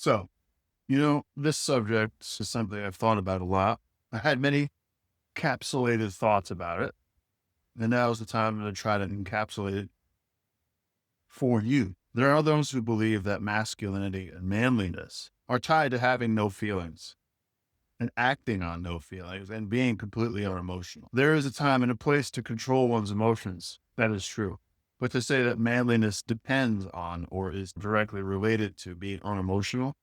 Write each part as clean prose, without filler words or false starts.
So, this subject is something I've thought about a lot. I had many capsulated thoughts about it, and now's the time to try to encapsulate it for you. There are those who believe that masculinity and manliness are tied to having no feelings and acting on no feelings and being completely unemotional. There is a time and a place to control one's emotions. That is true. But to say that manliness depends on or is directly related to being unemotional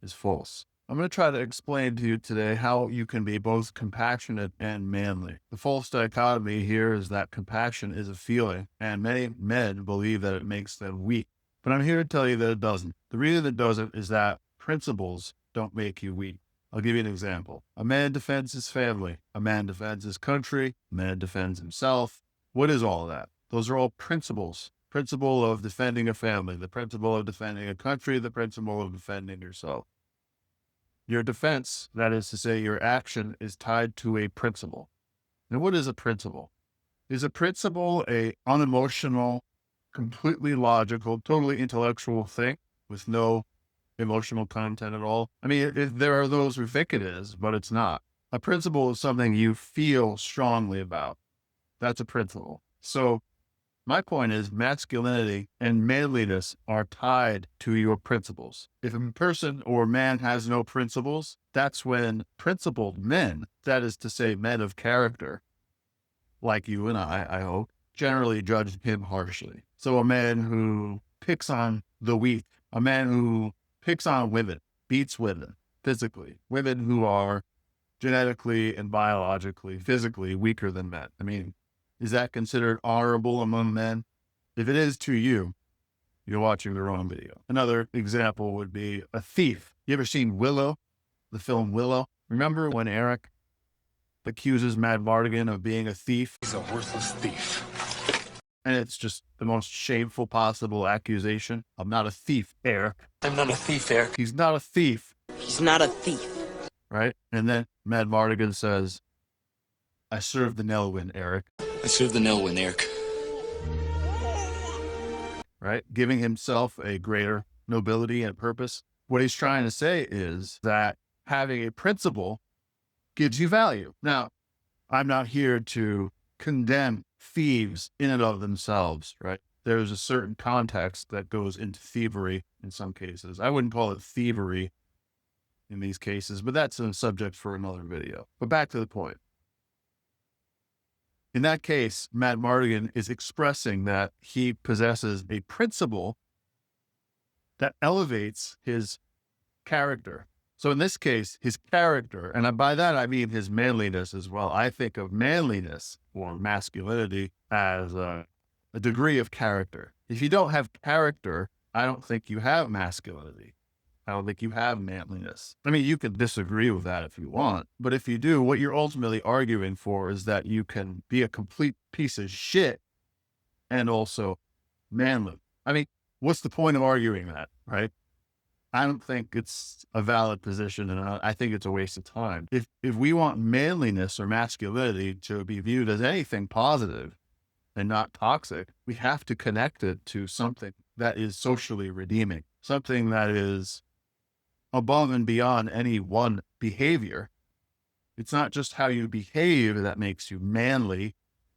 is false. I'm going to try to explain to you today how you can be both compassionate and manly. The false dichotomy here is that compassion is a feeling, and many men believe that it makes them weak. But I'm here to tell you that it doesn't. The reason it doesn't is that principles don't make you weak. I'll give you an example. A man defends his family. A man defends his country. A man defends himself. What is all of that? Those are all principles. Principle of defending a family, the principle of defending a country, the principle of defending yourself. Your defense, that is to say, your action, is tied to a principle. And what is a principle? Is a principle a unemotional, completely logical, totally intellectual thing with no emotional content at all? I mean, there are those who think it is, but it's not. A principle is something you feel strongly about. That's a principle. So my point is masculinity and manliness are tied to your principles. If a person or man has no principles, that's when principled men, that is to say, men of character, like you and I hope, generally judge him harshly. So a man who picks on the weak, a man who picks on women, beats women physically, women who are genetically and biologically, physically weaker than men. I mean, is that considered honorable among men? If it is to you, you're watching the wrong video. Another example would be a thief. You ever seen Willow, the film Willow? Remember when Eric accuses Matt Mardigan of being a thief? He's a worthless thief. And it's just the most shameful possible accusation. I'm not a thief, Eric. I'm not a thief, Eric. He's not a thief. He's not a thief. Right? And then Matt Mardigan says, I served the Nelwyn, Eric. I served the Nelwyn, Eric. Right? Giving himself a greater nobility and purpose. What he's trying to say is that having a principle gives you value. Now, I'm not here to condemn thieves in and of themselves, right? There's a certain context that goes into thievery in some cases. I wouldn't call it thievery in these cases, but that's a subject for another video. But back to the point. In that case, Matt Mardigan is expressing that he possesses a principle that elevates his character. So in this case, his character, and by that I mean his manliness as well. I think of manliness or masculinity as a degree of character. If you don't have character, I don't think you have masculinity. I don't think you have manliness. I mean, you can disagree with that if you want, but if you do, what you're ultimately arguing for is that you can be a complete piece of shit and also manly. I mean, what's the point of arguing that, right? I don't think it's a valid position, and I think it's a waste of time. If we want manliness or masculinity to be viewed as anything positive and not toxic, we have to connect it to something that is socially redeeming, something that is above and beyond any one behavior. It's not just how you behave that makes you manly.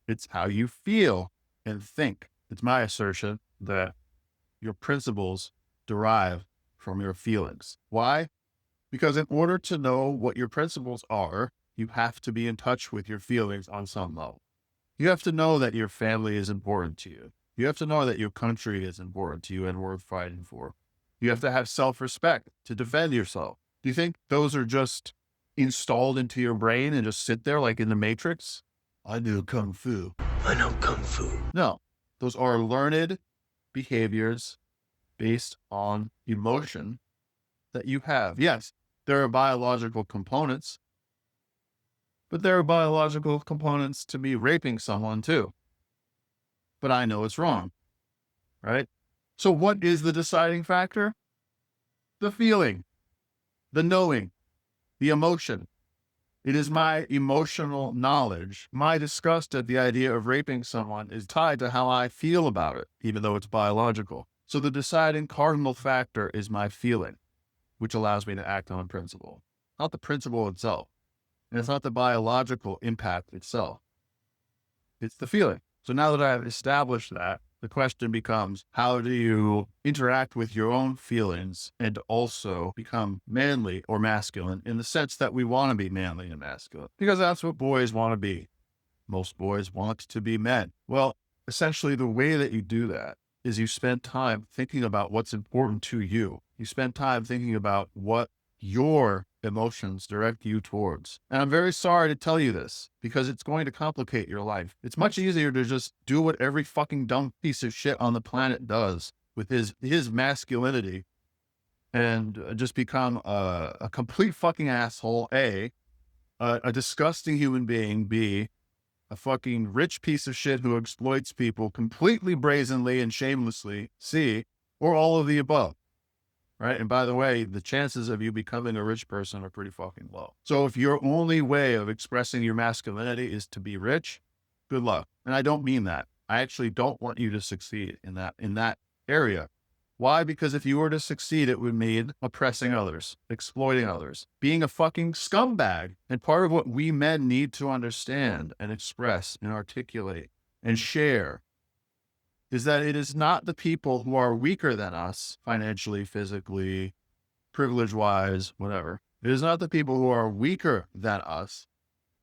It's how you feel and think. It's my assertion that your principles derive from your feelings. Why? Because in order to know what your principles are, you have to be in touch with your feelings on some level. You have to know that your family is important to you. You have to know that your country is important to you and worth fighting for. You have to have self-respect to defend yourself. Do you think those are just installed into your brain and just sit there like in the Matrix? I know Kung Fu. I know Kung Fu. No, those are learned behaviors based on emotion that you have. Yes, there are biological components, but there are biological components to me raping someone too. But I know it's wrong, right? So what is the deciding factor? The feeling, the knowing, the emotion. It is my emotional knowledge. My disgust at the idea of raping someone is tied to how I feel about it, even though it's biological. So the deciding cardinal factor is my feeling. which allows me to act on principle, not the principle itself. And it's not the biological impact itself. It's the feeling. So now that I've established that, the question becomes, how do you interact with your own feelings and also become manly or masculine in the sense that we want to be manly and masculine? Because that's what boys want to be. Most boys want to be men. Well, essentially the way that you do that is you spend time thinking about what's important to you. You spend time thinking about what your emotions direct you towards. And I'm very sorry to tell you this because it's going to complicate your life. It's much easier to just do what every fucking dumb piece of shit on the planet does with his masculinity and just become a complete fucking asshole, a disgusting human being, B, a fucking rich piece of shit who exploits people completely brazenly and shamelessly, C, or all of the above. Right. And by the way, the chances of you becoming a rich person are pretty fucking low. So if your only way of expressing your masculinity is to be rich, good luck. And I don't mean that. I actually don't want you to succeed in that area. Why? Because if you were to succeed, it would mean oppressing others, exploiting others, being a fucking scumbag. And part of what we men need to understand and express and articulate and share is that it is not the people who are weaker than us, financially, physically, privilege-wise, whatever. It is not the people who are weaker than us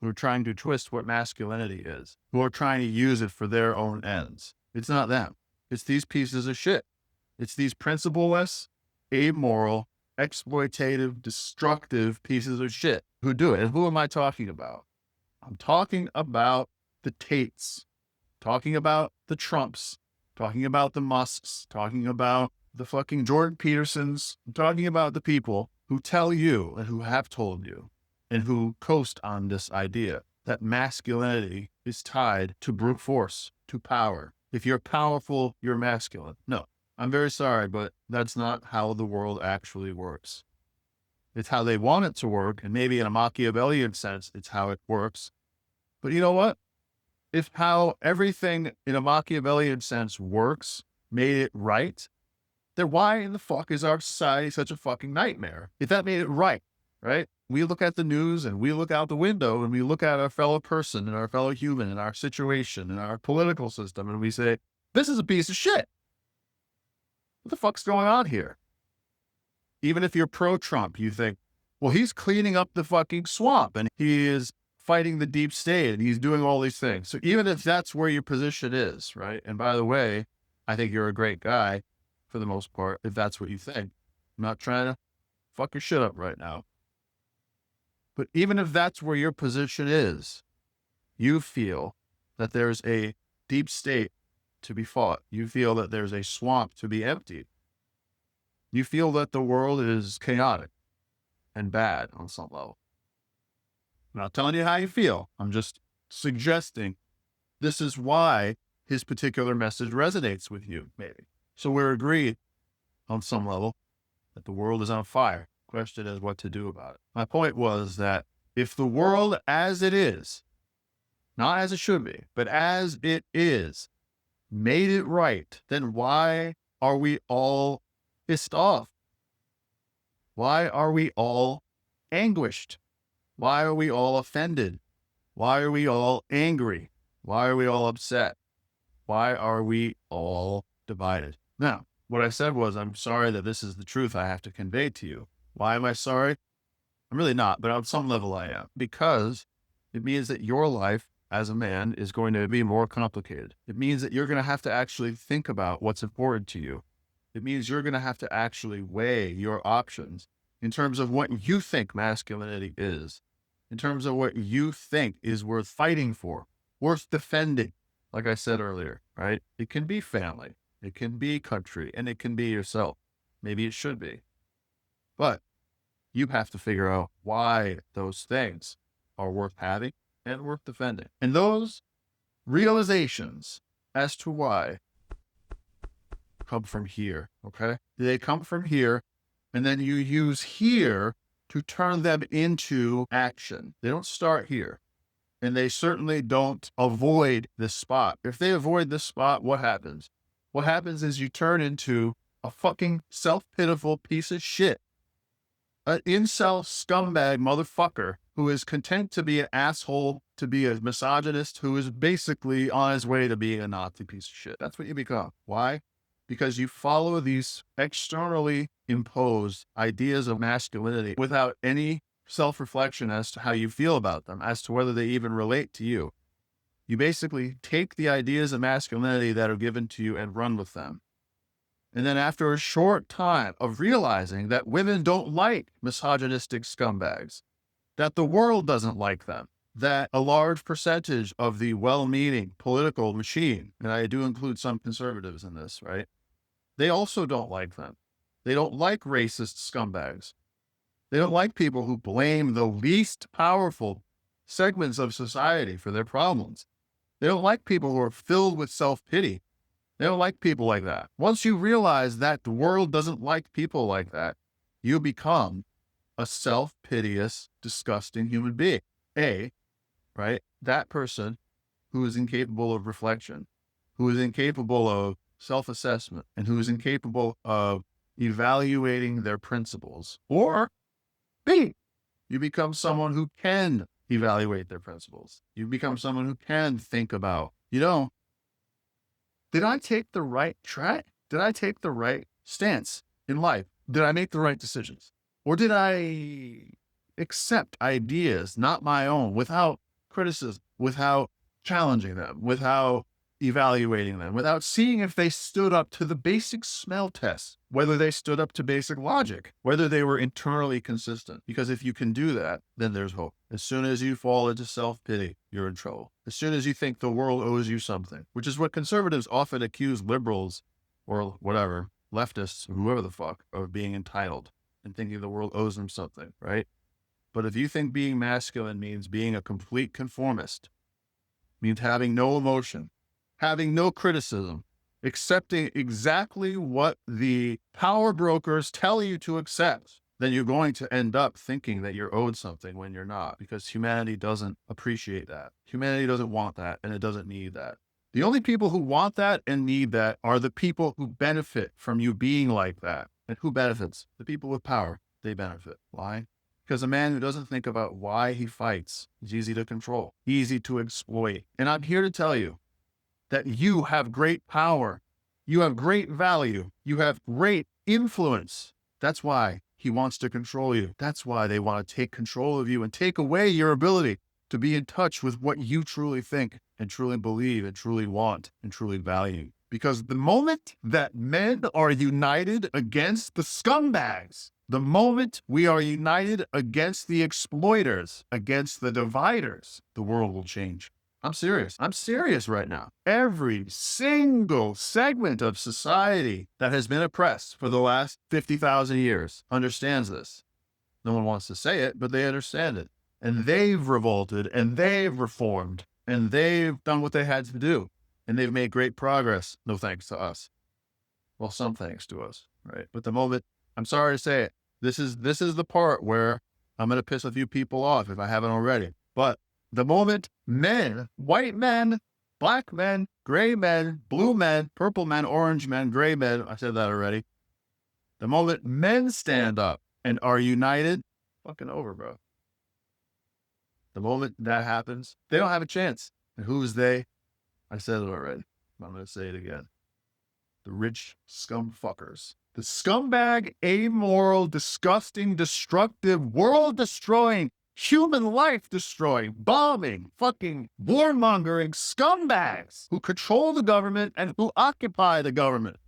who are trying to twist what masculinity is, who are trying to use it for their own ends. It's not them. It's these pieces of shit. It's these principleless, amoral, exploitative, destructive pieces of shit who do it. And who am I talking about? I'm talking about the Tates, talking about the Trumps, talking about the Musks, talking about the fucking Jordan Petersons. I'm talking about the people who tell you and who have told you and who coast on this idea that masculinity is tied to brute force, to power. If you're powerful, you're masculine. No, I'm very sorry, but that's not how the world actually works. It's how they want it to work. And maybe in a Machiavellian sense, it's how it works. But you know what? If how everything in a Machiavellian sense works made it right, then why in the fuck is our society such a fucking nightmare? If that made it right, right? We look at the news and we look out the window and we look at our fellow person and our fellow human and our situation and our political system and we say, this is a piece of shit. What the fuck's going on here? Even if you're pro-Trump, you think, well, he's cleaning up the fucking swamp and he is fighting the deep state and he's doing all these things. So even if that's where your position is, right? And by the way, I think you're a great guy for the most part, if that's what you think. I'm not trying to fuck your shit up right now. But even if that's where your position is, you feel that there's a deep state to be fought. You feel that there's a swamp to be emptied. You feel that the world is chaotic and bad on some level. I'm not telling you how you feel. I'm just suggesting this is why his particular message resonates with you, maybe. So we're agreed on some level that the world is on fire. Question is what to do about it. My point was that if the world as it is, not as it should be, but as it is, made it right, then why are we all pissed off? Why are we all anguished? Why are we all offended? Why are we all angry? Why are we all upset? Why are we all divided? Now, what I said was, I'm sorry that this is the truth I have to convey to you. Why am I sorry? I'm really not, but on some level I am. Because it means that your life as a man is going to be more complicated. It means that you're going to have to actually think about what's important to you. It means you're going to have to actually weigh your options in terms of what you think masculinity is, in terms of what you think is worth fighting for, worth defending. Like I said earlier, right? It can be family, it can be country, and it can be yourself. Maybe it should be. But you have to figure out why those things are worth having and worth defending. And those realizations as to why come from here, okay? They come from here, and then you use here to turn them into action. They don't start here. And they certainly don't avoid this spot. If they avoid this spot, what happens? What happens is you turn into a fucking self-pitiful piece of shit An incel scumbag motherfucker who is content to be an asshole, to be a misogynist, who is basically on his way to being a Nazi piece of shit. That's what you become. Why? Because you follow these externally imposed ideas of masculinity without any self-reflection as to how you feel about them, as to whether they even relate to you. You basically take the ideas of masculinity that are given to you and run with them. And then after a short time of realizing that women don't like misogynistic scumbags, that the world doesn't like them, that a large percentage of the well-meaning political machine, and I do include some conservatives in this, right? They also don't like them. They don't like racist scumbags. They don't like people who blame the least powerful segments of society for their problems. They don't like people who are filled with self-pity. They don't like people like that. Once you realize that the world doesn't like people like that, you become a self-piteous, disgusting human being. Right? That person who is incapable of reflection, who is incapable of self-assessment, and who is incapable of evaluating their principles. Or B, you become someone who can evaluate their principles. You become someone who can think about, did I take the right track? Did I take the right stance in life? Did I make the right decisions? Or did I accept ideas, not my own, without criticism, without challenging them, without evaluating them, without seeing if they stood up to the basic smell tests, whether they stood up to basic logic, whether they were internally consistent? Because if you can do that, then there's hope. As soon as you fall into self-pity, you're in trouble. As soon as you think the world owes you something, which is what conservatives often accuse liberals or whatever, leftists, whoever the fuck, of being entitled and thinking the world owes them something, right? But if you think being masculine means being a complete conformist, means having no emotion, having no criticism, accepting exactly what the power brokers tell you to accept, then you're going to end up thinking that you're owed something when you're not, because humanity doesn't appreciate that. Humanity doesn't want that, and it doesn't need that. The only people who want that and need that are the people who benefit from you being like that. And who benefits? The people with power. They benefit. Why? Because a man who doesn't think about why he fights is easy to control, easy to exploit. And I'm here to tell you that you have great power. You have great value. You have great influence. That's why he wants to control you. That's why they want to take control of you and take away your ability to be in touch with what you truly think and truly believe and truly want and truly value. Because the moment that men are united against the scumbags, the moment we are united against the exploiters, against the dividers, the world will change. I'm serious. I'm serious right now. Every single segment of society that has been oppressed for the last 50,000 years understands this. No one wants to say it, but they understand it. And they've revolted, and they've reformed, and they've done what they had to do. And they've made great progress. No thanks to us. Well, some thanks to us, right? But the moment, I'm sorry to say it, this is the part where I'm going to piss a few people off if I haven't already. But the moment men, white men, black men, gray men, blue men, purple men, orange men, gray men, I said that already. The moment men stand up and are united, fucking over, bro. The moment that happens, they don't have a chance. And who's they? I said it already. I'm going to say it again. The rich scum fuckers. The scumbag, amoral, disgusting, destructive, world-destroying, human life destroying, bombing, fucking warmongering scumbags who control the government and who occupy the government.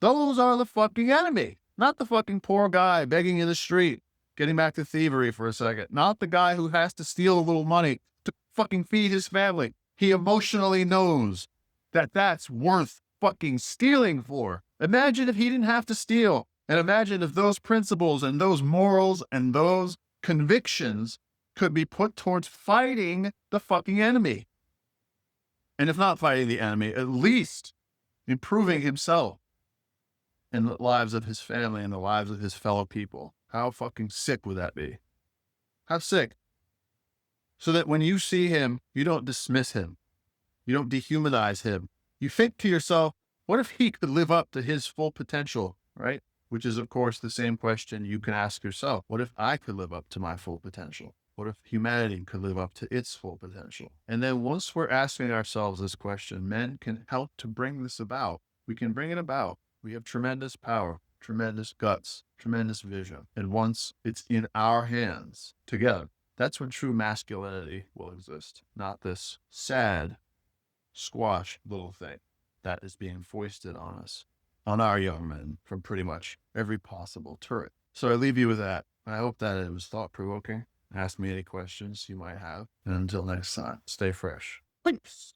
Those are the fucking enemy, not the fucking poor guy begging in the street, getting back to thievery for a second, not the guy who has to steal a little money to fucking feed his family. He emotionally knows that that's worth fucking stealing for. Imagine if he didn't have to steal. And imagine if those principles and those morals and those convictions could be put towards fighting the fucking enemy. And if not fighting the enemy, at least improving himself and the lives of his family and the lives of his fellow people. How fucking sick would that be? How sick? So that when you see him, you don't dismiss him. You don't dehumanize him. You think to yourself, what if he could live up to his full potential, right? which is, of course, the same question you can ask yourself. What if I could live up to my full potential? What if humanity could live up to its full potential? And then once we're asking ourselves this question, men can help to bring this about. We can bring it about. We have tremendous power, tremendous guts, tremendous vision. And once it's in our hands together, that's when true masculinity will exist, not this sad, squash little thing that is being foisted on us, on our young men from pretty much every possible turret. So I leave you with that. I hope that it was thought provoking. Ask me any questions you might have. And until next time, stay fresh. Peace.